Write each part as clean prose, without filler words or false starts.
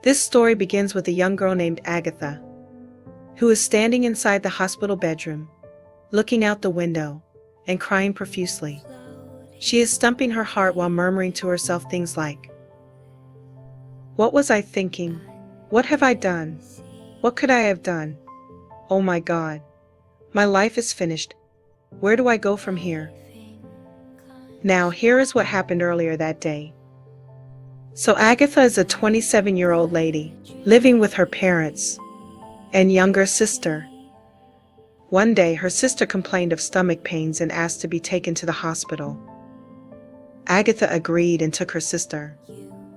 This story begins with a young girl named Agatha, who is standing inside the hospital bedroom, looking out the window, and crying profusely. She is stumping her heart while murmuring to herself things like, "What was I thinking? What have I done? What could I have done? Oh my God. My life is finished. Where do I go from here?" Now, here is what happened earlier that day. So Agatha is a 27-year-old lady, living with her parents and younger sister. One day, her sister complained of stomach pains and asked to be taken to the hospital. Agatha agreed and took her sister.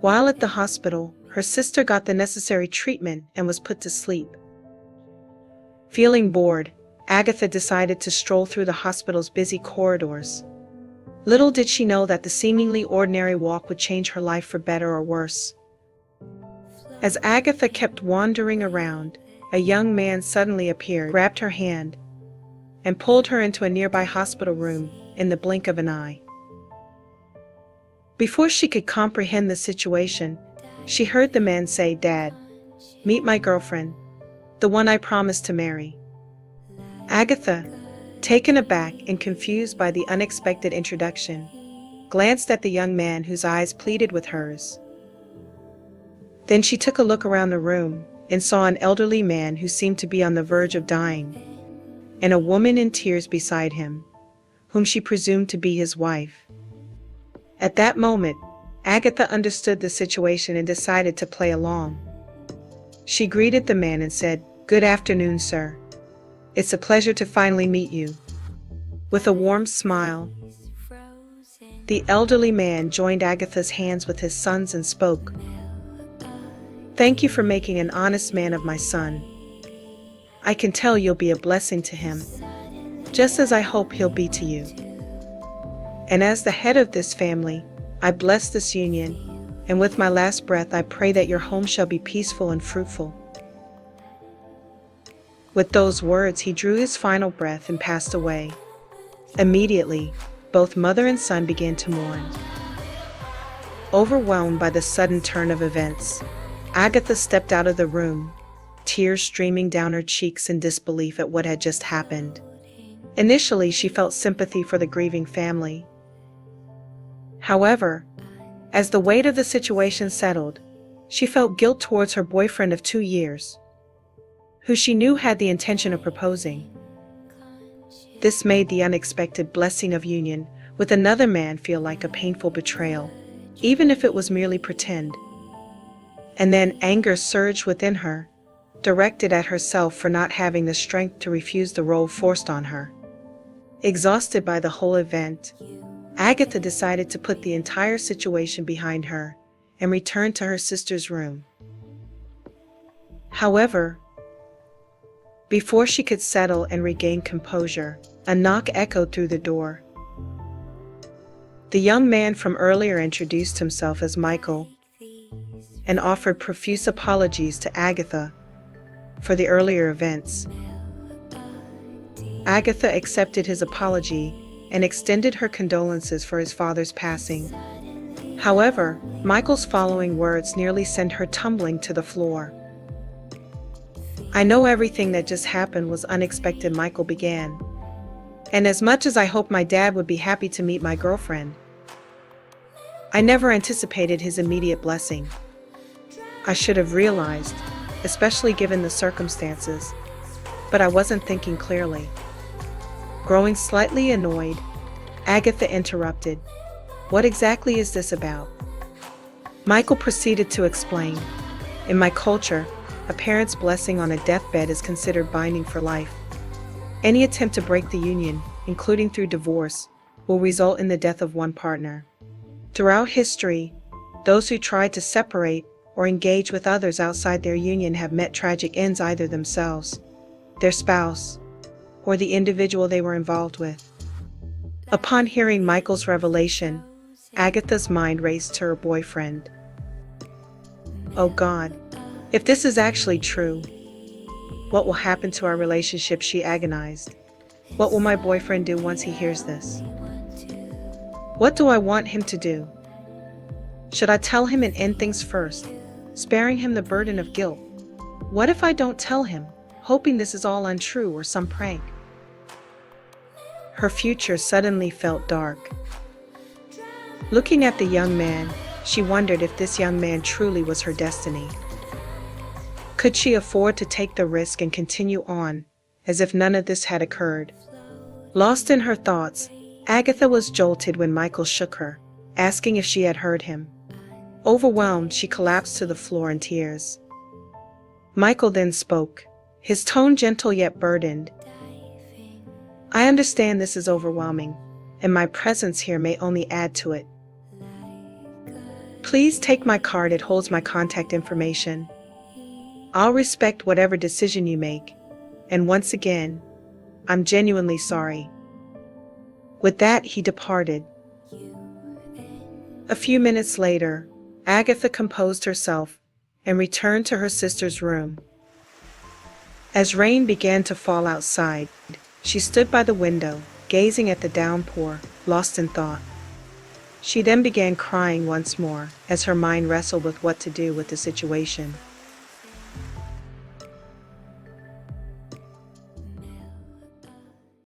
While at the hospital, her sister got the necessary treatment and was put to sleep. Feeling bored, Agatha decided to stroll through the hospital's busy corridors. Little did she know that the seemingly ordinary walk would change her life for better or worse. As Agatha kept wandering around, a young man suddenly appeared, grabbed her hand, and pulled her into a nearby hospital room in the blink of an eye. Before she could comprehend the situation, she heard the man say, "Dad, meet my girlfriend, the one I promised to marry." Agatha, taken aback and confused by the unexpected introduction, glanced at the young man whose eyes pleaded with hers. Then she took a look around the room and saw an elderly man who seemed to be on the verge of dying, and a woman in tears beside him, whom she presumed to be his wife. At that moment, Agatha understood the situation and decided to play along. She greeted the man and said, "Good afternoon, sir. It's a pleasure to finally meet you." With a warm smile, the elderly man joined Agatha's hands with his sons and spoke, "Thank you for making an honest man of my son. I can tell you'll be a blessing to him, just as I hope he'll be to you. And as the head of this family, I bless this union, and with my last breath I pray that your home shall be peaceful and fruitful." With those words, he drew his final breath and passed away. Immediately, both mother and son began to mourn. Overwhelmed by the sudden turn of events, Agatha stepped out of the room, tears streaming down her cheeks in disbelief at what had just happened. Initially, she felt sympathy for the grieving family. However, as the weight of the situation settled, she felt guilt towards her boyfriend of 2 years, who she knew had the intention of proposing. This made the unexpected blessing of union with another man feel like a painful betrayal, even if it was merely pretend. And then anger surged within her, directed at herself for not having the strength to refuse the role forced on her. Exhausted by the whole event, Agatha decided to put the entire situation behind her and return to her sister's room. However, before she could settle and regain composure, a knock echoed through the door. The young man from earlier introduced himself as Michael and offered profuse apologies to Agatha for the earlier events. Agatha accepted his apology and extended her condolences for his father's passing. However, Michael's following words nearly sent her tumbling to the floor. "I know everything that just happened was unexpected," Michael began. "And as much as I hoped my dad would be happy to meet my girlfriend, I never anticipated his immediate blessing. I should have realized, especially given the circumstances, but I wasn't thinking clearly." Growing slightly annoyed, Agatha interrupted, "What exactly is this about?" Michael proceeded to explain, "In my culture, a parent's blessing on a deathbed is considered binding for life. Any attempt to break the union, including through divorce, will result in the death of one partner. Throughout history, those who tried to separate or engage with others outside their union have met tragic ends, either themselves, their spouse, or the individual they were involved with." Upon hearing Michael's revelation, Agatha's mind raced to her boyfriend. "Oh God, if this is actually true, what will happen to our relationship?" she agonized. "What will my boyfriend do once he hears this? What do I want him to do? Should I tell him and end things first, sparing him the burden of guilt. What if I don't tell him, hoping this is all untrue or some prank? Her future suddenly felt dark. Looking at the young man, she wondered if this young man truly was her destiny. Could she afford to take the risk and continue on, as if none of this had occurred? Lost in her thoughts, Agatha was jolted when Michael shook her, asking if she had heard him. Overwhelmed, she collapsed to the floor in tears. Michael then spoke, his tone gentle yet burdened. I understand this is overwhelming, and my presence here may only add to it. Please take my card, it holds my contact information. I'll respect whatever decision you make, and once again, I'm genuinely sorry. With that, he departed. A few minutes later, Agatha composed herself and returned to her sister's room. As rain began to fall outside, she stood by the window, gazing at the downpour, lost in thought. She then began crying once more, as her mind wrestled with what to do with the situation.